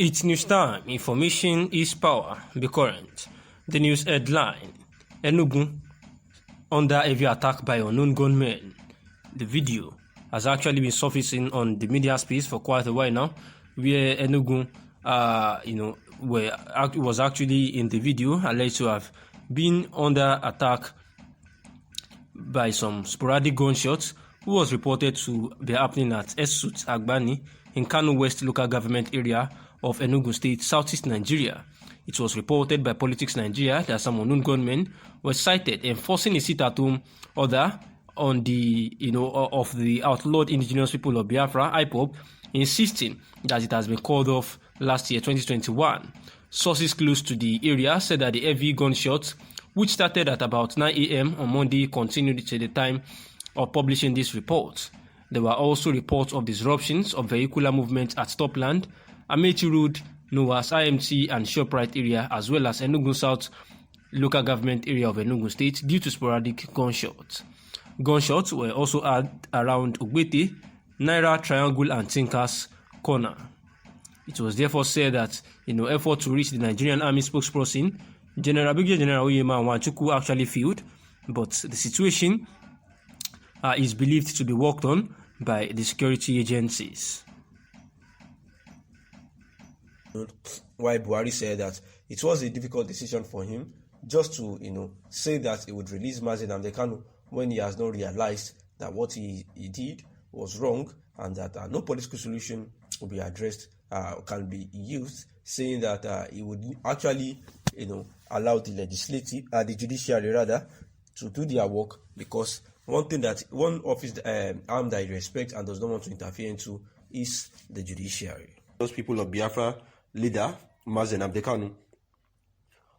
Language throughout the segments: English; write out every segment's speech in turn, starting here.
It's news time. Information is power. Be current. The news headline: Enugu under heavy attack by unknown gunmen. The video has actually been surfacing on the media space for quite a while now, where Enugu, was actually in the video alleged to have been under attack by some sporadic gunshots, who was reported to be happening at Attåçkêd in Kano West local government area of Enugu State, southeast Nigeria. It was reported by Politics Nigeria that some unknown gunmen were sighted enforcing a sit-at-home order on the of the outlawed indigenous people of Biafra, IPOB, insisting that it has been called off last year, 2021. Sources close to the area said that the heavy gunshots, which started at about 9 a.m. on Monday, continued till the time of publishing this report. There were also reports of disruptions of vehicular movement at Topland, Amechi Road, Noah's IMT and Shoprite area, as well as Enugu South local government area of Enugu State due to sporadic gunshots. Gunshots were also heard around Ogbete, Naira Triangle and Tinkers Corner. It was therefore said that effort to reach the Nigerian Army spokesperson, Brigadier General Oyema Wanchukwu, actually failed, but the situation is believed to be worked on by the security agencies. Why Buhari said that it was a difficult decision for him just to say that he would release Mazi Nnamdi Kanu when he has not realized that what he did was wrong, and that no political solution will be addressed can be used, saying that he would actually allow the judiciary rather to do their work, because one office arm that he respects and does not want to interfere into is the judiciary. Those people of Biafra leader Mazi Nnamdi Kanu.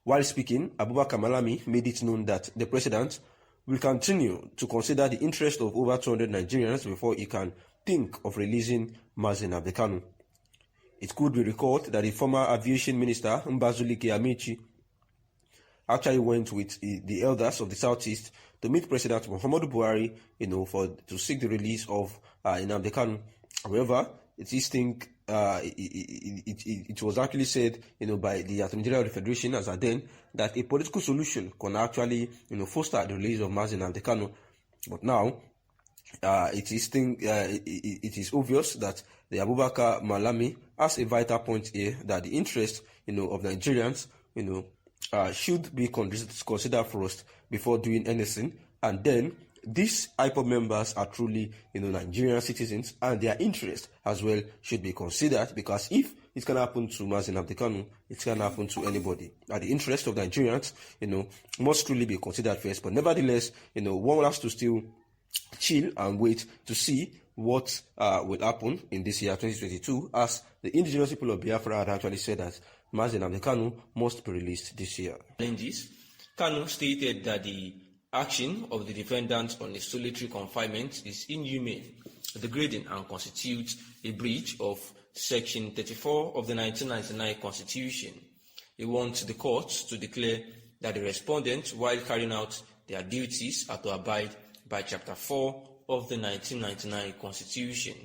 While speaking, Abubakar Malami made it known that the president will continue to consider the interest of over 200 Nigerians before he can think of releasing Mazi Nnamdi Kanu. It could be recalled that the former aviation minister Mbazulike Amechi actually went with the elders of the southeast to meet President Muhammadu Buhari, to seek the release of Nnamdi Kanu. However, it was actually said, by the Attorney General of the Federation as then, that a political solution can actually, foster the release of Mazi Nnamdi Kanu. But now, it is obvious that the Abubakar Malami has a vital point here, that the interest, of Nigerians, should be considered first before doing anything, and then these IPOB members are truly, Nigerian citizens, and their interest as well should be considered, because if it can happen to Mazi Nnamdi Kanu, it can happen to anybody. And the interest of Nigerians, must truly be considered first. But nevertheless, one has to still chill and wait to see what will happen in this year, 2022, as the indigenous people of Biafra had actually said that Mazi Nnamdi Kanu must be released this year. Kanu stated that the action of the defendants on a solitary confinement is inhumane, degrading, and constitutes a breach of Section 34 of the 1999 Constitution. He wants the courts to declare that the respondents, while carrying out their duties, are to abide by Chapter 4 of the 1999 Constitution.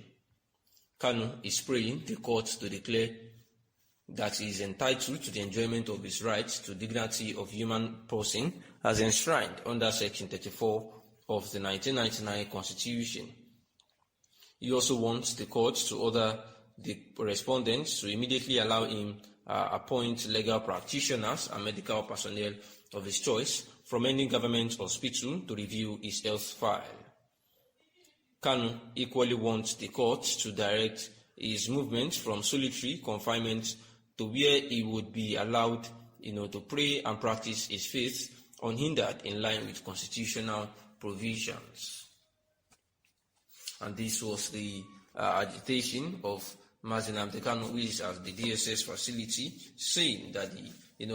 Kanu is praying the courts to declare that he is entitled to the enjoyment of his rights to dignity of human person as enshrined under Section 34 of the 1999 Constitution. He also wants the courts to order the respondents to immediately allow him appoint legal practitioners and medical personnel of his choice from any government hospital to review his health file. Kanu equally wants the courts to direct his movement from solitary confinement to where he would be allowed, to pray and practice his faith unhindered in line with constitutional provisions. And this was the agitation of Mazi Nnamdi Kanu, who is at the DSS facility, saying that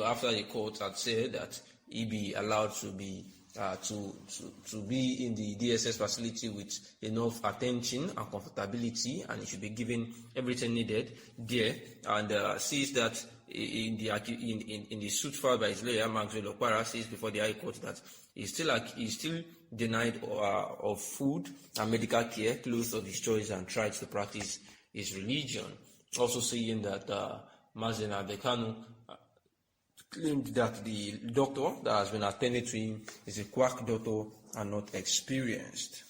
after the court had said that he be allowed to be to be in the DSS facility with enough attention and comfortability, and he should be given everything needed there, and says that in the suit filed by his lawyer, Maxwell Okpara, says before the High Court that he's still denied of food and medical care, clothes of his choice, and tried to practice his religion. Also saying that Mazi Nnamdi Kanu claimed that the doctor that has been attending to him is a quack doctor and not experienced.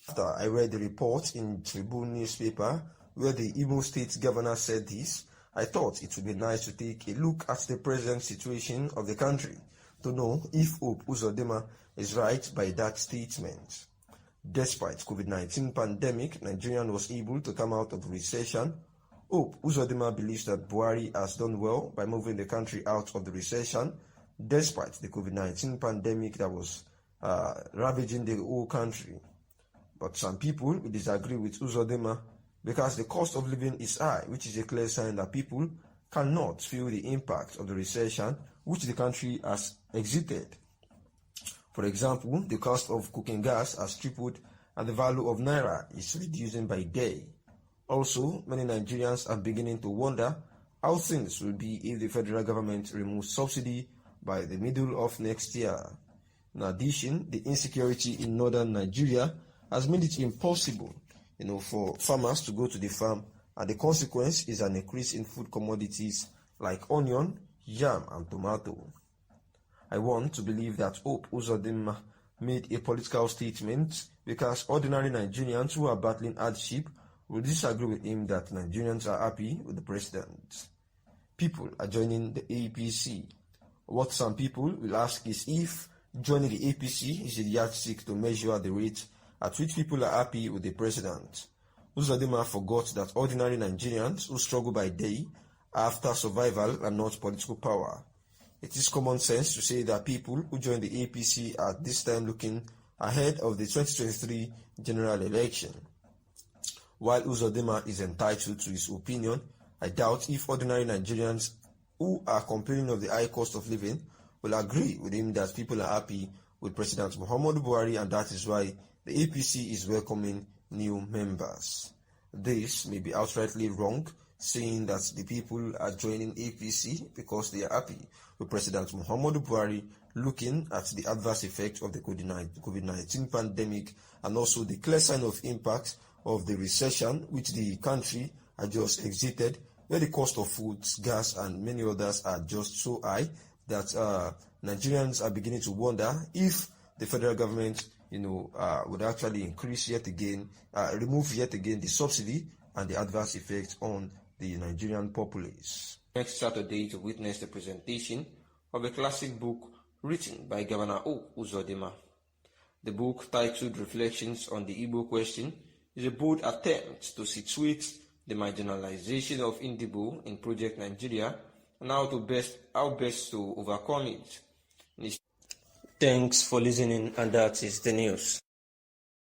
After I read the report in Tribune newspaper where the Imo State governor said this, I thought it would be nice to take a look at the present situation of the country to know if Hope Uzodinma is right by that statement. Despite COVID-19 pandemic, Nigeria was able to come out of the recession. Hope Uzodinma believes that Buhari has done well by moving the country out of the recession, despite the COVID-19 pandemic that was ravaging the whole country. But some people will disagree with Uzodinma because the cost of living is high, which is a clear sign that people cannot feel the impact of the recession which the country has exited. For example, the cost of cooking gas has tripled and the value of Naira is reducing by day. Also, many Nigerians are beginning to wonder how things will be if the federal government removes subsidy by the middle of next year. In addition, the insecurity in northern Nigeria has made it impossible, for farmers to go to the farm, and the consequence is an increase in food commodities like onion, yam, and tomato. I want to believe that Hope Uzodinma made a political statement because ordinary Nigerians who are battling hardship will disagree with him that Nigerians are happy with the president. People are joining the APC. What some people will ask is if joining the APC is a yardstick to measure the rate at which people are happy with the president. Uzodinma forgot that ordinary Nigerians who struggle by day are after survival and not political power. It is common sense to say that people who join the APC are this time looking ahead of the 2023 general election. While Uzodinma is entitled to his opinion, I doubt if ordinary Nigerians who are complaining of the high cost of living will agree with him that people are happy with President Muhammadu Buhari, and that is why the APC is welcoming new members. This may be outrightly wrong, saying that the people are joining APC because they are happy with President Muhammadu Buhari, looking at the adverse effects of the COVID-19 pandemic and also the clear sign of impact of the recession which the country had just exited, where the cost of food, gas, and many others are just so high that Nigerians are beginning to wonder if the federal government would actually increase yet again, remove yet again the subsidy and the adverse effects on the Nigerian populace. Next Saturday to witness the presentation of a classic book written by Governor Hope Uzodinma. The book, titled Reflections on the Igbo Question, is a bold attempt to situate the marginalization of Indigo in Project Nigeria and how best to overcome it. Thanks for listening, and that is the news.